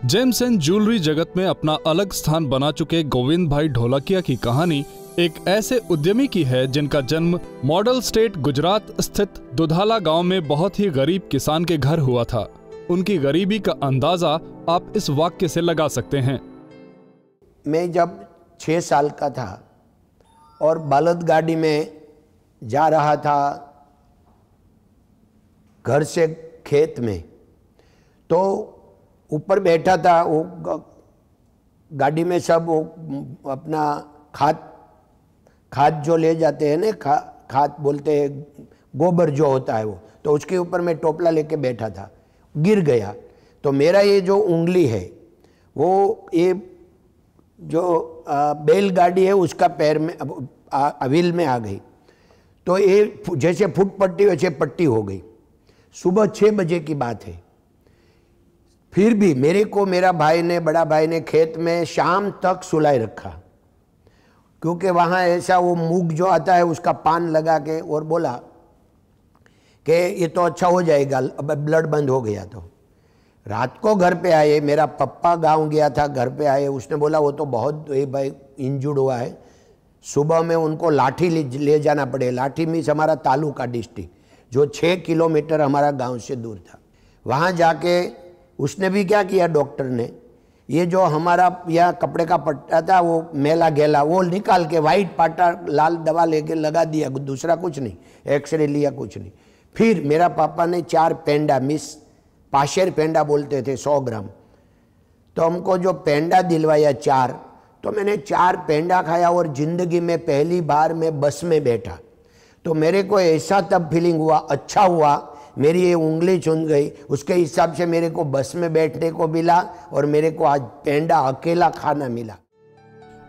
James and jewellery जगत में अपना अलग स्थान बना चुके गोविंद भाई ढोलकिया की कहानी एक ऐसे उद्यमी की है जिनका जन्म मॉडल स्टेट गुजरात स्थित दुधाला गांव में बहुत ही गरीब किसान के घर हुआ था। उनकी गरीबी का अंदाजा आप इस वाक्य से लगा सकते हैं। मैं जब 6 साल का था और बलद गाड़ी में जा रहा था घर से खेत में, तो ऊपर बैठा था वो गाड़ी में सब वो अपना खाद जो ले जाते हैं ना, खाद बोलते हैं, गोबर जो होता है वो, तो उसके ऊपर मैं टोपला लेके बैठा था, गिर गया। तो मेरा ये जो उंगली है वो ये जो बैलगाड़ी है उसका पैर में व्हील में आ गई, तो ये जैसे फुट पट्टी वैसे पट्टी हो गई। सुबह 6 बजे की बात है। फिर भी मेरे को मेरा भाई ने, बड़ा भाई ने खेत में शाम तक सुलाए रखा, क्योंकि वहाँ ऐसा वो मूग जो आता है उसका पान लगा के, और बोला कि ये तो अच्छा हो जाएगा, अब ब्लड बंद हो गया। तो रात को घर पे आए, मेरा पप्पा गांव गया था, घर पे आए, उसने बोला वो तो बहुत भाई इंजर्ड हुआ है, सुबह में उनको लाठी ले जाना पड़े। लाठी मीन्स हमारा तालुका डिस्ट्रिक्ट जो 6 किलोमीटर हमारा गांव से दूर था। वहाँ जाके उसने भी क्या किया, डॉक्टर ने ये जो हमारा यह कपड़े का पट्टा था वो मैला गैला वो निकाल के वाइट पाटा लाल दवा लेके लगा दिया, दूसरा कुछ नहीं, एक्सरे लिया, कुछ नहीं। फिर मेरा पापा ने 4 पेंडा, मिस पाशेर पेंडा बोलते थे, 100 ग्राम, तो हमको जो पेंडा दिलवाया 4, तो मैंने 4 पेंडा खाया और ज़िंदगी में पहली बार मैं बस में बैठा। तो मेरे को ऐसा तब फीलिंग हुआ, अच्छा हुआ मेरी ये उंगली चुन गई, उसके हिसाब से मेरे को बस में बैठने को मिला और मेरे को आज पेंडा अकेला खाना मिला।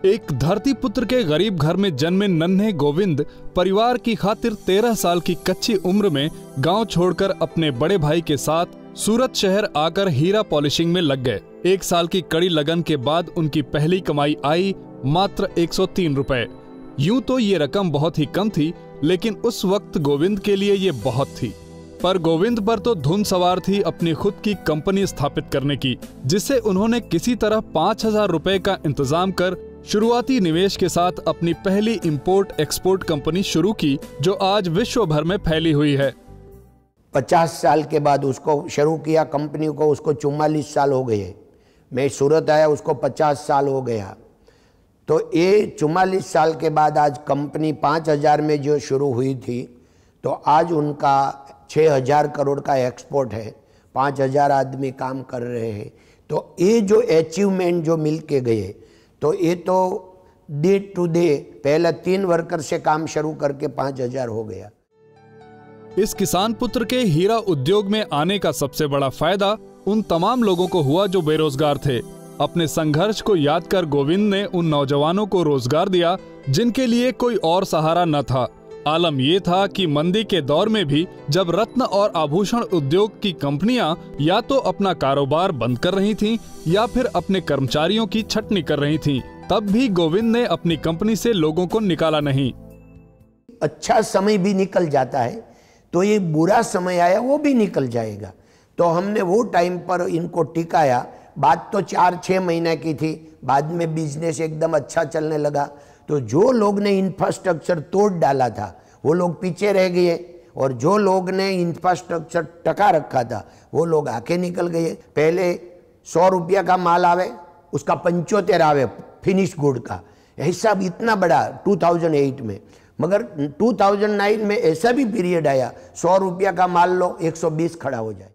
एक धरती पुत्र के गरीब घर में जन्मे नन्हे गोविंद परिवार की खातिर 13 साल की कच्ची उम्र में गांव छोड़कर अपने बड़े भाई के साथ सूरत शहर आकर हीरा पॉलिशिंग में लग गए। 1 साल की कड़ी लगन के बाद उनकी पहली कमाई आई मात्र 103 रुपए। यूं तो ये रकम बहुत ही कम थी, लेकिन उस वक्त गोविंद के लिए ये बहुत थी। पर गोविंद पर तो धुन सवार थी अपनी खुद की कंपनी स्थापित करने की, जिससे उन्होंने किसी तरह 5000 रुपए का इंतजाम कर शुरुआती निवेश के साथ अपनी पहली इंपोर्ट एक्सपोर्ट कंपनी शुरू की, जो आज विश्व भर में फैली हुई है। 50 साल के बाद उसको शुरू किया कंपनी को, उसको 44 साल हो गए। मैं सूरत आया, उसको 50 साल हो गया। तो ये 44 साल के बाद आज कंपनी 5000 में जो शुरू हुई थी, तो आज उनका 6000 करोड़ का एक्सपोर्ट है, 5000 आदमी काम कर रहे हैं। तो ये जो अचीवमेंट जो मिल के गए, तो ये तो डे टू डे पहले 3 वर्कर से काम शुरू करके 5000 हो गया। इस किसान पुत्र के हीरा उद्योग में आने का सबसे बड़ा फायदा उन तमाम लोगों को हुआ जो बेरोजगार थे। अपने संघर्ष को याद कर गोविंद ने उन नौजवानों को रोजगार दिया जिनके लिए कोई और सहारा न था। आलम ये था कि मंदी के दौर में भी जब रत्न और आभूषण उद्योग की कंपनियां या तो अपना कारोबार बंद कर रही थीं या फिर अपने कर्मचारियों की छटनी कर रही थीं, तब भी गोविंद ने अपनी कंपनी से लोगों को निकाला नहीं। अच्छा समय भी निकल जाता है तो ये बुरा समय आया वो भी निकल जाएगा। तो हमने वो टाइम पर इनको टिकाया। बात तो 4-6 महीने की थी, बाद में बिजनेस एकदम अच्छा चलने लगा। तो जो लोग ने इंफ्रास्ट्रक्चर तोड़ डाला था वो लोग पीछे रह गए, और जो लोग ने इंफ्रास्ट्रक्चर टका रखा था वो लोग आके निकल गए। पहले 100 रुपया का माल आवे, उसका 75 आवे फिनिश गुड का, हिसाब इतना बड़ा 2008 में। मगर 2009 में ऐसा भी पीरियड आया 100 रुपया का माल लो 120 खड़ा हो जाए।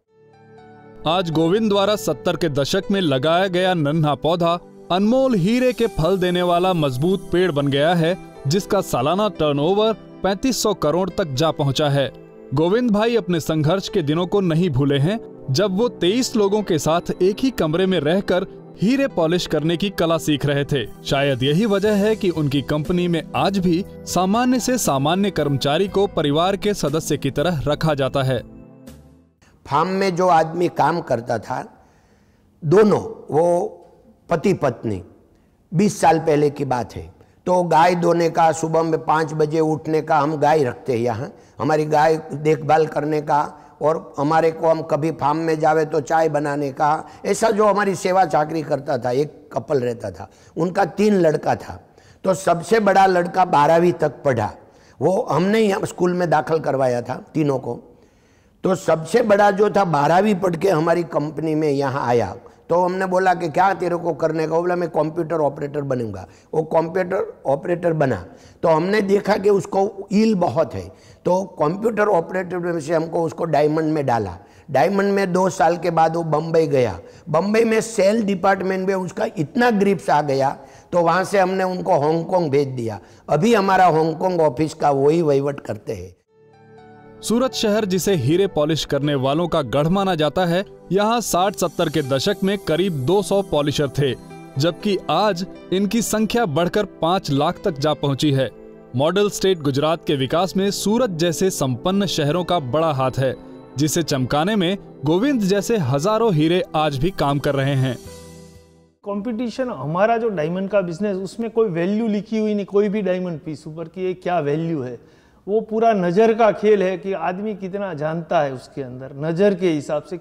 आज गोविंद द्वारा 70 के दशक में लगाया गया नन्हा पौधा अनमोल हीरे के फल देने वाला मजबूत पेड़ बन गया है, जिसका सालाना टर्नओवर 3500 करोड़ तक जा पहुंचा है। गोविंद भाई अपने संघर्ष के दिनों को नहीं भूले हैं, जब वो 23 लोगों के साथ एक ही कमरे में रहकर हीरे पॉलिश करने की कला सीख रहे थे। शायद यही वजह है कि उनकी कंपनी में आज भी सामान्य से सामान्य कर्मचारी को परिवार के सदस्य की तरह रखा जाता है। फार्म में जो आदमी काम करता था, दोनों वो पति पत्नी, 20 साल पहले की बात है, तो गाय धोने का, सुबह में 5 बजे उठने का, हम गाय रखते हैं यहाँ, हमारी गाय देखभाल करने का, और हमारे को हम कभी फार्म में जावे तो चाय बनाने का, ऐसा जो हमारी सेवा चाकरी करता था। एक कपल रहता था, उनका 3 लड़का था। तो सबसे बड़ा लड़का 12वीं तक पढ़ा, वो हमने यहाँ स्कूल में दाखिल करवाया था तीनों को। तो सबसे बड़ा जो था 12वीं पढ़ के हमारी कंपनी में यहाँ आया। तो हमने बोला कि क्या तेरे को करने का? बोला मैं कंप्यूटर ऑपरेटर बनूंगा। वो कंप्यूटर ऑपरेटर बना। तो हमने देखा कि उसको ईल बहुत है, तो कंप्यूटर ऑपरेटर में से हमको उसको डायमंड में डाला। डायमंड में 2 साल के बाद वो बम्बई गया। बम्बई में सेल डिपार्टमेंट में उसका इतना ग्रिप्स आ गया, तो वहाँ से हमने उनको हांगकांग भेज दिया। अभी हमारा हांगकांग ऑफिस का वही वहीवट करते हैं। सूरत शहर, जिसे हीरे पॉलिश करने वालों का गढ़ माना जाता है, यहाँ 60-70 के दशक में करीब 200 पॉलिशर थे, जबकि आज इनकी संख्या बढ़कर 5 लाख तक जा पहुंची है। मॉडल स्टेट गुजरात के विकास में सूरत जैसे संपन्न शहरों का बड़ा हाथ है, जिसे चमकाने में गोविंद जैसे हजारों हीरे आज भी काम कर रहे हैं। कंपटीशन, हमारा जो डायमंड का बिजनेस, उसमें कोई वैल्यू लिखी हुई नहीं, कोई भी डायमंड पीस ऊपर की ये क्या वैल्यू है। वो पूरा नज़र का खेल है कि आदमी कितना जानता है उसके अंदर, नज़र के हिसाब से।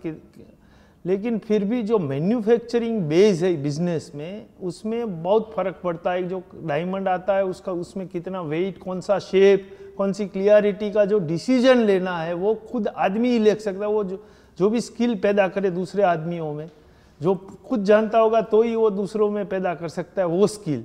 लेकिन फिर भी जो मैन्युफैक्चरिंग बेस है बिजनेस में, उसमें बहुत फ़र्क पड़ता है। जो डायमंड आता है उसका, उसमें कितना वेट, कौन सा शेप, कौन सी क्लियरिटी का जो डिसीजन लेना है वो खुद आदमी ही ले सकता है। वो जो भी स्किल पैदा करे दूसरे आदमियों में, जो खुद जानता होगा तो ही वो दूसरों में पैदा कर सकता है वो स्किल।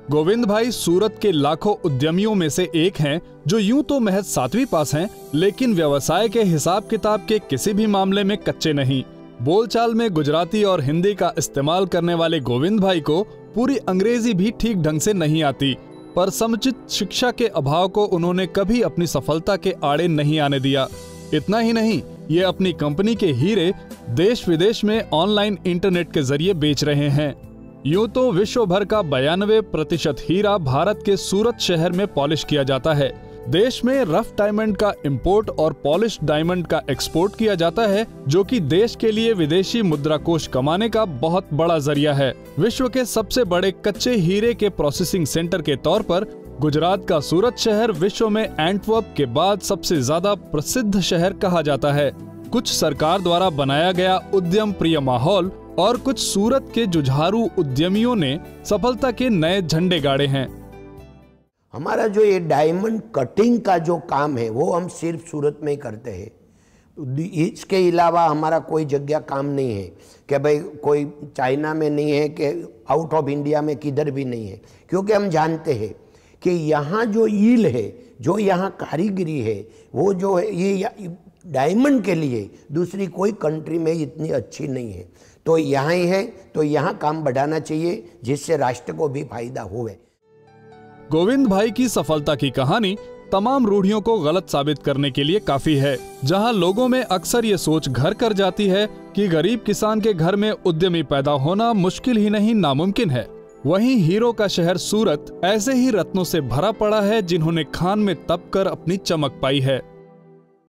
गोविंद भाई सूरत के लाखों उद्यमियों में से एक हैं, जो यूं तो महज 7वीं पास हैं, लेकिन व्यवसाय के हिसाब किताब के किसी भी मामले में कच्चे नहीं। बोलचाल में गुजराती और हिंदी का इस्तेमाल करने वाले गोविंद भाई को पूरी अंग्रेजी भी ठीक ढंग से नहीं आती, पर समुचित शिक्षा के अभाव को उन्होंने कभी अपनी सफलता के आड़े नहीं आने दिया। इतना ही नहीं, ये अपनी कंपनी के हीरे देश विदेश में ऑनलाइन इंटरनेट के जरिए बेच रहे हैं। यूं तो विश्व भर का 92% हीरा भारत के सूरत शहर में पॉलिश किया जाता है। देश में रफ डायमंड का इंपोर्ट और पॉलिश डायमंड का एक्सपोर्ट किया जाता है, जो कि देश के लिए विदेशी मुद्रा कोष कमाने का बहुत बड़ा जरिया है। विश्व के सबसे बड़े कच्चे हीरे के प्रोसेसिंग सेंटर के तौर पर गुजरात का सूरत शहर विश्व में एंटवर्प के बाद सबसे ज्यादा प्रसिद्ध शहर कहा जाता है। कुछ सरकार द्वारा बनाया गया उद्यम प्रिय माहौल और कुछ सूरत के जुझारू उद्यमियों ने सफलता के नए झंडे गाड़े हैं। हमारा जो ये डायमंड कटिंग का जो काम है वो हम सिर्फ सूरत में ही करते हैं। इसके अलावा हमारा कोई जगह काम नहीं है कि भाई कोई चाइना में नहीं है कि आउट ऑफ इंडिया में किधर भी नहीं है, क्योंकि हम जानते हैं कि यहाँ जो ईल है, जो यहाँ कारीगरी है, वो जो है ये डायमंड के लिए दूसरी कोई कंट्री में इतनी अच्छी नहीं है। तो यहाँ ही है, तो यहाँ काम बढ़ाना चाहिए जिससे राष्ट्र को भी फायदा होवे। गोविंद भाई की सफलता की कहानी तमाम रूढ़ियों को गलत साबित करने के लिए काफी है। जहां लोगों में अक्सर ये सोच घर कर जाती है कि गरीब किसान के घर में उद्यमी पैदा होना मुश्किल ही नहीं नामुमकिन है, वहीं हीरो का शहर सूरत ऐसे ही रत्नों से भरा पड़ा है जिन्होंने खान में तप कर अपनी चमक पाई है।